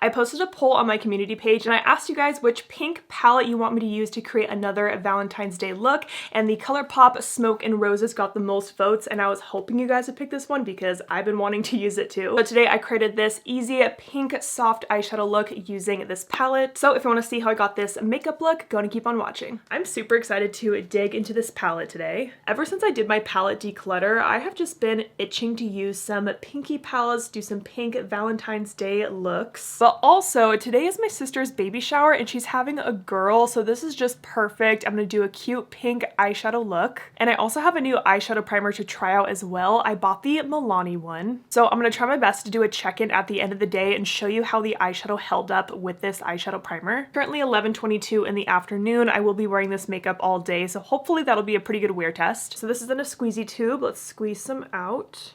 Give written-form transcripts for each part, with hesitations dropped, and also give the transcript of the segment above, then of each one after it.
I posted a poll on my community page and I asked you guys which pink palette you want me to use to create another Valentine's Day look, and the ColourPop Smoke and Roses got the most votes, and I was hoping you guys would pick this one because I've been wanting to use it too. So today I created this easy pink soft eyeshadow look using this palette. So if you want to see how I got this makeup look, go and keep on watching. I'm super excited to dig into this palette today. Ever since I did my palette declutter, I have just been itching to use some pinky palettes, do some pink Valentine's Day looks. But also, today is my sister's baby shower and she's having a girl, so this is just perfect. I'm gonna do a cute pink eyeshadow look. And I also have a new eyeshadow primer to try out as well. I bought the Milani one. So I'm gonna try my best to do a check-in at the end of the day and show you how the eyeshadow held up with this eyeshadow primer. Currently 11:22 in the afternoon. I will be wearing this makeup all day, so hopefully that'll be a pretty good wear test. So this is in a squeezy tube. Let's squeeze some out.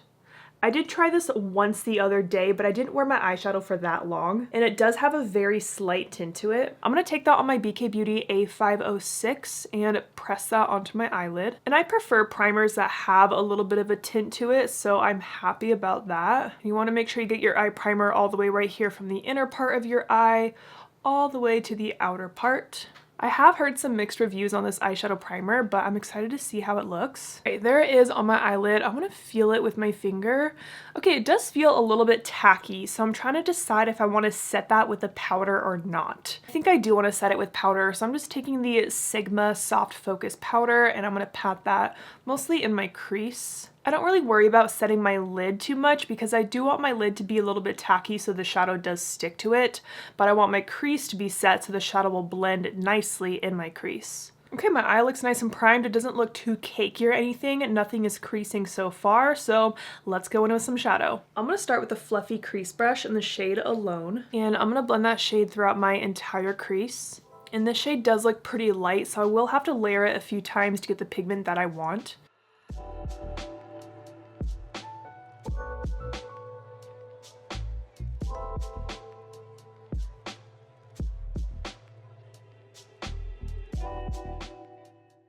I did try this once the other day, but I didn't wear my eyeshadow for that long, and it does have a very slight tint to it. I'm gonna take that on my BK Beauty A506 and press that onto my eyelid. And I prefer primers that have a little bit of a tint to it, so I'm happy about that. You wanna make sure you get your eye primer all the way right here from the inner part of your eye, all the way to the outer part. I have heard some mixed reviews on this eyeshadow primer, but I'm excited to see how it looks. Okay, there it is on my eyelid. I want to feel it with my finger. Okay, it does feel a little bit tacky, so I'm trying to decide if I want to set that with a powder or not. I think I do want to set it with powder, so I'm just taking the Sigma Soft Focus powder and I'm going to pat that mostly in my crease. I don't really worry about setting my lid too much because I do want my lid to be a little bit tacky so the shadow does stick to it, but I want my crease to be set so the shadow will blend nicely in my crease. Okay, my eye looks nice and primed. It doesn't look too cakey or anything. Nothing is creasing so far, so let's go in with some shadow. I'm going to start with a fluffy crease brush in the shade Alone, and I'm going to blend that shade throughout my entire crease. And this shade does look pretty light, so I will have to layer it a few times to get the pigment that I want.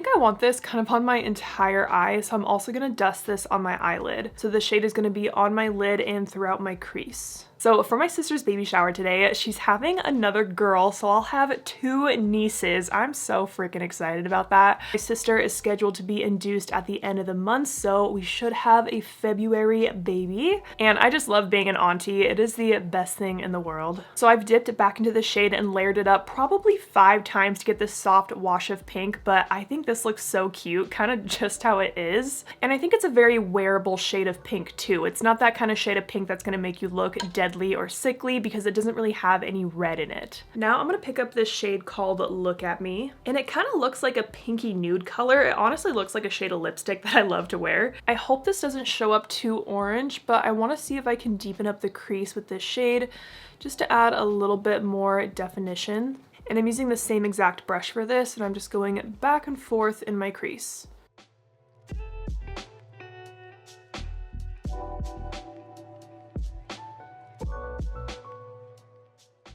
I want this kind of on my entire eye, so I'm also going to dust this on my eyelid. So the shade is going to be on my lid and throughout my crease. So for my sister's baby shower today, she's having another girl, so I'll have 2 nieces. I'm so freaking excited about that. My sister is scheduled to be induced at the end of the month, so we should have a February baby. And I just love being an auntie. It is the best thing in the world. So I've dipped it back into the shade and layered it up probably 5 times to get this soft wash of pink, but I think this looks so cute, kind of just how it is. And I think it's a very wearable shade of pink too. It's not that kind of shade of pink that's gonna make you look deadly or sickly because it doesn't really have any red in it. Now I'm gonna pick up this shade called Look at Me, and it kind of looks like a pinky nude color. It honestly looks like a shade of lipstick that I love to wear. I hope this doesn't show up too orange, but I want to see if I can deepen up the crease with this shade just to add a little bit more definition. And I'm using the same exact brush for this, and I'm just going back and forth in my crease.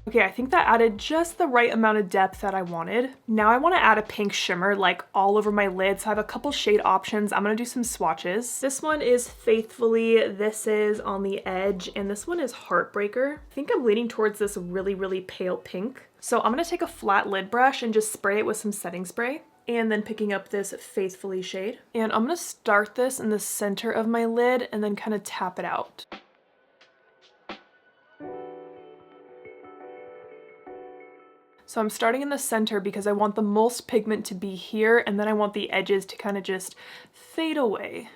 Okay, I think that added just the right amount of depth that I wanted. Now I want to add a pink shimmer like all over my lid, so I have a couple shade options. I'm going to do some swatches. This one is Faithfully, this is On the Edge, and this one is Heartbreaker. I think I'm leaning towards this really, really pale pink. So I'm going to take a flat lid brush and just spray it with some setting spray. And then picking up this Faithfully shade. And I'm going to start this in the center of my lid and then kind of tap it out. So I'm starting in the center because I want the most pigment to be here, and then I want the edges to kind of just fade away.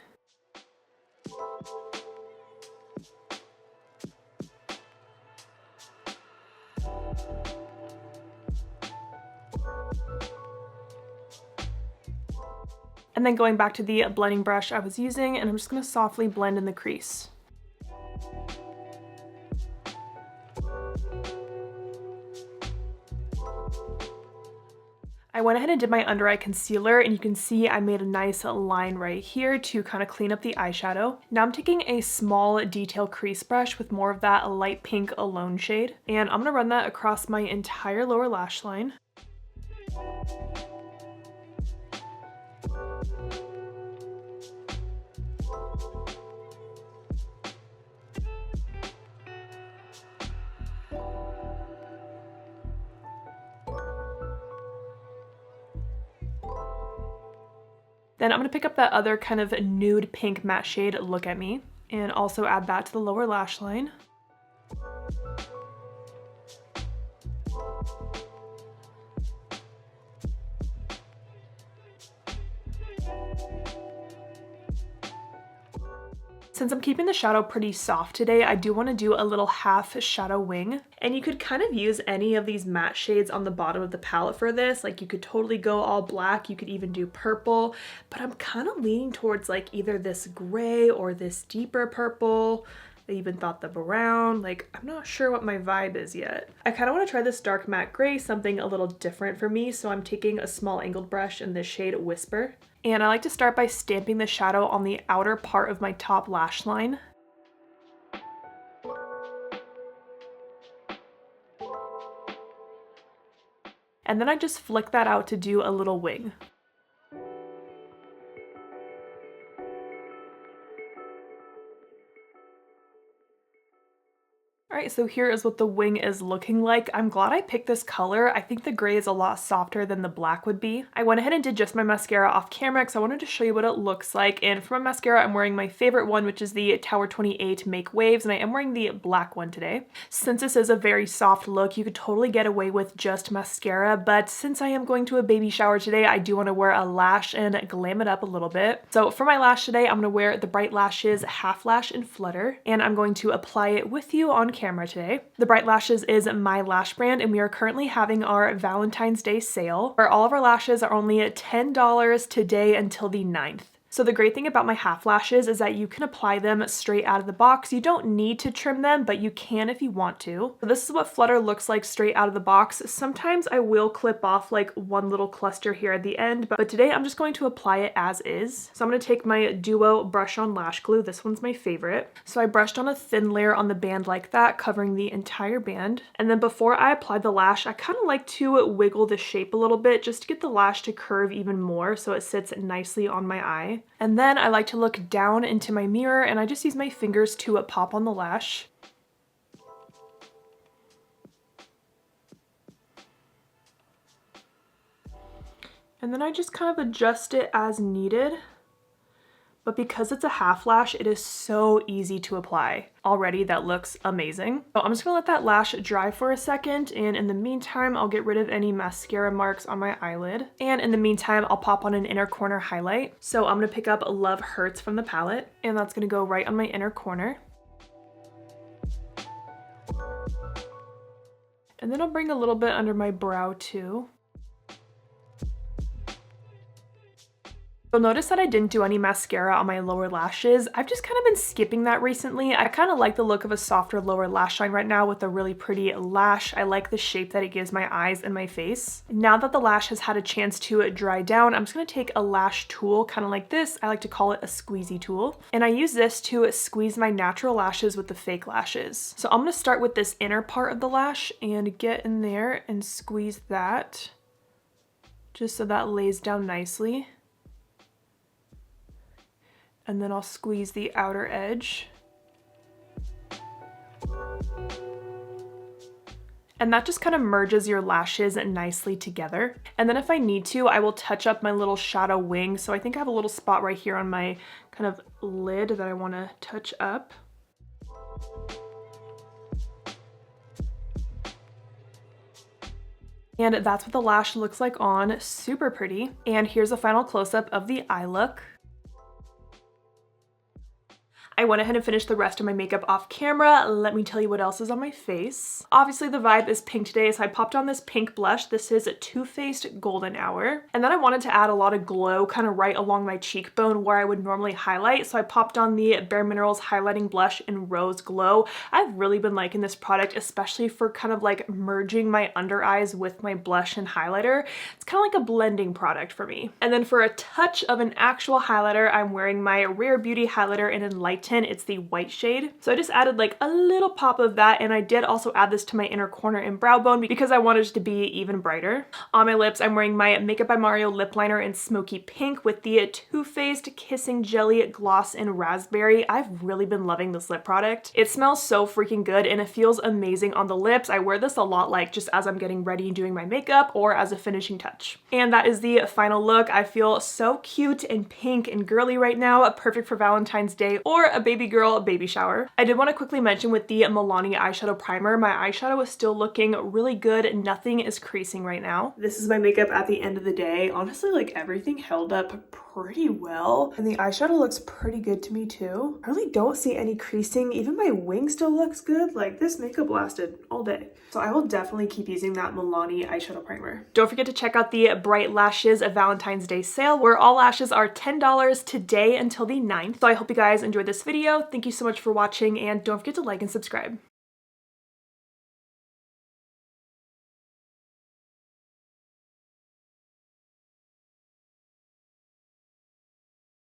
And then going back to the blending brush I was using, and I'm just going to softly blend in the crease. I went ahead and did my under eye concealer, and you can see I made a nice line right here to kind of clean up the eyeshadow. Now I'm taking a small detail crease brush with more of that light pink Alone shade, and I'm going to run that across my entire lower lash line. Then I'm going to pick up that other kind of nude pink matte shade, Look at Me, and also add that to the lower lash line. Since I'm keeping the shadow pretty soft today, I do want to do a little half shadow wing. And you could kind of use any of these matte shades on the bottom of the palette for this. Like you could totally go all black, you could even do purple, but I'm kind of leaning towards like either this gray or this deeper purple. I even thought the brown, like I'm not sure what my vibe is yet. I kind of want to try this dark matte gray, something a little different for me, so I'm taking a small angled brush in this shade Whisper. And I like to start by stamping the shadow on the outer part of my top lash line. And then I just flick that out to do a little wing. Alright, so here is what the wing is looking like. I'm glad I picked this color. I think the gray is a lot softer than the black would be. I went ahead and did just my mascara off camera because I wanted to show you what it looks like. And for my mascara, I'm wearing my favorite one, which is the Tower 28 Make Waves, and I am wearing the black one today. Since this is a very soft look, you could totally get away with just mascara, but since I am going to a baby shower today, I do want to wear a lash and glam it up a little bit. So for my lash today, I'm going to wear the Bright Lashes Half Lash in Flutter, and I'm going to apply it with you on camera today. The Bright Lashes is my lash brand, and we are currently having our Valentine's Day sale where all of our lashes are only at $10 today until the 9th. So the great thing about my half lashes is that you can apply them straight out of the box. You don't need to trim them, but you can if you want to. So this is what Flutter looks like straight out of the box. Sometimes I will clip off like one little cluster here at the end, but today I'm just going to apply it as is. So I'm going to take my Duo Brush On Lash Glue. This one's my favorite. So I brushed on a thin layer on the band like that, covering the entire band. And then before I apply the lash, I kind of like to wiggle the shape a little bit just to get the lash to curve even more so it sits nicely on my eye. And then I like to look down into my mirror and I just use my fingers to pop on the lash. And then I just kind of adjust it as needed. But because it's a half lash, it is so easy to apply. Already that looks amazing. So I'm just gonna let that lash dry for a second, and in the meantime, I'll get rid of any mascara marks on my eyelid. And in the meantime, I'll pop on an inner corner highlight. So I'm gonna pick up Love Hurts from the palette, and that's gonna go right on my inner corner. And then I'll bring a little bit under my brow too. You'll notice that I didn't do any mascara on my lower lashes. I've just kind of been skipping that recently. I kind of like the look of a softer lower lash line right now with a really pretty lash. I like the shape that it gives my eyes and my face. Now that the lash has had a chance to dry down, I'm just going to take a lash tool kind of like this. I like to call it a squeezy tool. And I use this to squeeze my natural lashes with the fake lashes. So I'm going to start with this inner part of the lash and get in there and squeeze that just so that lays down nicely. And then I'll squeeze the outer edge. And that just kind of merges your lashes nicely together. And then if I need to, I will touch up my little shadow wing. So I think I have a little spot right here on my kind of lid that I want to touch up. And that's what the lash looks like on. Super pretty. And here's a final close-up of the eye look. I went ahead and finished the rest of my makeup off camera. Let me tell you what else is on my face. Obviously the vibe is pink today, so I popped on this pink blush. This is a Too Faced Golden Hour. And then I wanted to add a lot of glow kind of right along my cheekbone where I would normally highlight, so I popped on the Bare Minerals Highlighting Blush in Rose Glow. I've really been liking this product, especially for kind of like merging my under eyes with my blush and highlighter. It's kind of like a blending product for me. And then for a touch of an actual highlighter, I'm wearing my Rare Beauty highlighter in Enlightened tint. It's the white shade. So I just added like a little pop of that, and I did also add this to my inner corner and brow bone because I wanted it to be even brighter. On my lips, I'm wearing my Makeup by Mario lip liner in Smoky Pink with the Too Faced Kissing Jelly Gloss in Raspberry. I've really been loving this lip product. It smells so freaking good and it feels amazing on the lips. I wear this a lot like just as I'm getting ready and doing my makeup or as a finishing touch. And that is the final look. I feel so cute and pink and girly right now, perfect for Valentine's Day or a baby girl baby shower. I did want to quickly mention with the Milani eyeshadow primer, my eyeshadow is still looking really good. Nothing is creasing right now. This is my makeup at the end of the day. Honestly, like everything held up pretty well. And the eyeshadow looks pretty good to me too. I really don't see any creasing. Even my wing still looks good. Like this makeup lasted all day. So I will definitely keep using that Milani eyeshadow primer. Don't forget to check out the Bright Lashes Valentine's Day sale where all lashes are $10 today until the 9th. So I hope you guys enjoyed this video. Thank you so much for watching and don't forget to like and subscribe.